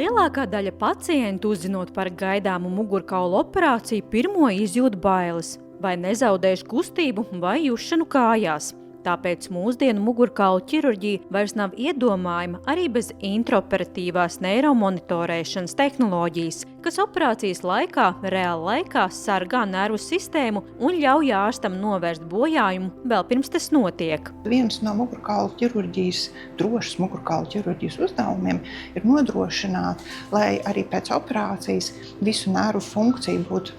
Lielākā daļa pacientu, uzzinot par gaidāmu mugurkaula operāciju, pirmo izjūt bailes, vai nezaudēšu kustību vai jušanu kājās. Tāpēc mūsdienu mugurkaula ķirurģija vairs nav iedomājama arī bez intraoperatīvās neiromonitorēšanas tehnoloģijas, kas operācijas laikā reāli laikā sargā nervu sistēmu un ļauj ārstam novērst bojājumu vēl pirms tas notiek. Viens no mugurkaula ķirurģijas, drošas mugurkaula ķirurģijas uzdevumiem ir nodrošināt, lai arī pēc operācijas visu nervu funkciju būtu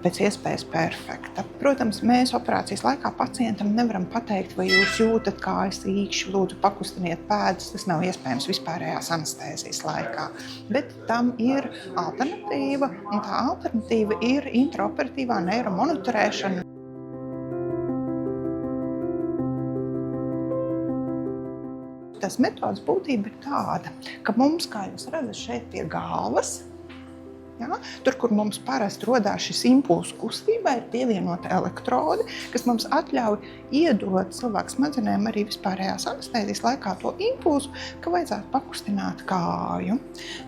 pēc iespējas perfekta. Protams, mēs operācijas laikā pacientam nevaram pateikt, vai jūs jūtat kājas īkšķi, lūdzu pakustiniet pēdas, tas nav iespējams vispārējās anestēzijas laikā. Bet tam ir alternatīva, un tā alternatīva ir intraoperatīvā neiromonitorēšana. Tas metodas būtība ir tāda, ka mums, kā jūs redzat, šeit pie galvas, tur, kur mums parasti rodās šis impulss kustībai, ir pievienota elektrodi, kas mums atļauj iedot cilvēku smadzenēm arī vispārējās anestēzijas laikā to impulsu, ka vajadzētu pakustināt kāju.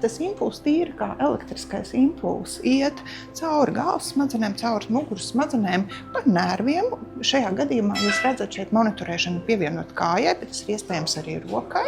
Tas impulss tīri kā elektriskais impulss iet cauri galvas smadzenēm, cauri muguras smadzenēm pa nerviem. Šajā gadījumā jūs redzat šeit monitorēšanu pievienot kājai, bet tas ir iespējams arī rokai.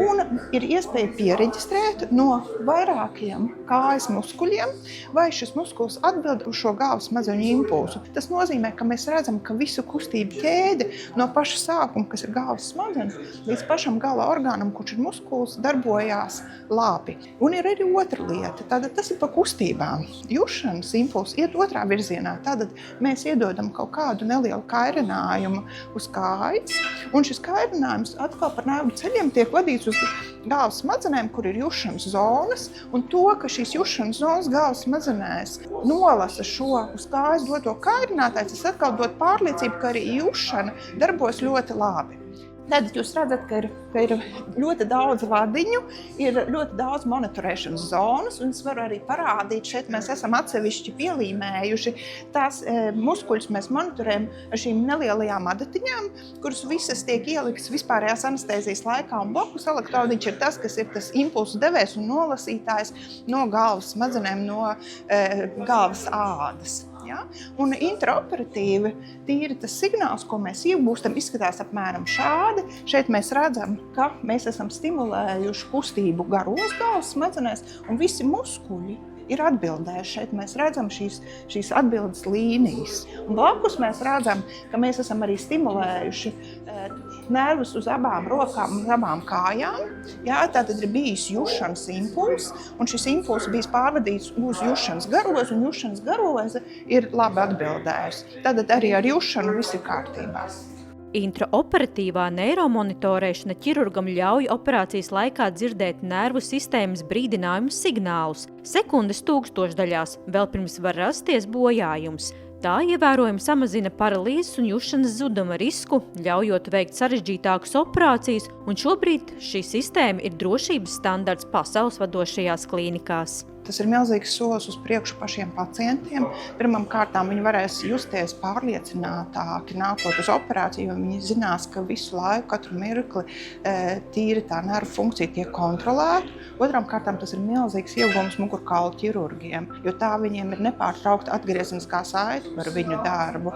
Un ir iespēja piereģistrēt no vairākiem kājas muskuļiem, vai šis muskulis atbild uz šo galvas smadzeņu impulsu. Tas nozīmē, ka mēs redzam, ka visu kustību ķēdi no paša sākuma, kas ir galvas smadzenes, līdz pašam gala orgānam, kurš ir muskulis, darbojās labi. Un ir arī otra lieta, tātad tas ir pa kustībām. Jušanas impulss iet otrā virzienā, tātad mēs iedodam kaut kādu nelielu kairinājumu uz kājas, un šis kairinājums atkal par nervu ceļiem tiek vadīts uz galvas smadzenēm, kur ir jušanas zonas, un to, ka šīs jušanas zonas galvas smadzenēs nolasa šo uz kājas doto kairinātāju, tas atkal dod pārliecību, ka arī jušana darbos ļoti labi. Tad jūs redzat, ka ir ļoti daudz vadiņu, ir ļoti daudz monitorēšanas zonas, un es varu arī parādīt, šeit mēs esam atsevišķi pielīmējuši tās muskuļus mēs monitorējam ar šīm nelielajām adatiņām, kuras visas tiek ieliktas vispārējās anestēzijas laikā, un blakus elektrodiņš ir tas, kas ir tas impulsu devējs un nolasītājs no galvas smadzenēm, no galvas ādas. Ja? Un intraoperatīvi tīri tas signāls, ko mēs iegūstam, izskatās apmēram šādi. Šeit mēs redzam, ka mēs esam stimulējuši kustību garos galvas smadzenēs, un visi muskuļi ir atbildējuši. Šeit mēs redzam šīs atbildes līnijas. Un blakus mēs redzam, ka mēs esam arī stimulējuši nervus uz abām rokām un abām kājām. Jā, tātad ir bijis jušanas impulss, un šis impulss bijis pārvadīts uz jušanas garozi, un jušanas garoze ir labi atbildējusi. Tātad arī ar jušanu viss ir kārtībā. Intraoperatīvā neiromonitorēšana ķirurgam ļauj operācijas laikā dzirdēt nervu sistēmas brīdinājumu signālus, sekundes tūkstošdaļās, vēl pirms var rasties bojājums. Tā ievērojami samazina paralīzes un jušanas zuduma risku, ļaujot veikt sarežģītākas operācijas, un šobrīd šī sistēma ir drošības standarts pasaules vadošajās klīnikās. Tas ir milzīgs solis uz priekšu pašiem pacientiem. Pirmām kārtām viņi varēs justies pārliecinātāki nākot uz operāciju, jo viņi zinās, ka visu laiku, katru mirkli tīri tā nervu funkcija tiek kontrolēta. Otrām kārtām tas ir milzīgs ieguvums mugurkaula ķirurgiem, jo tā viņiem ir nepārtraukta atgriezeniskā saite par viņu darbu.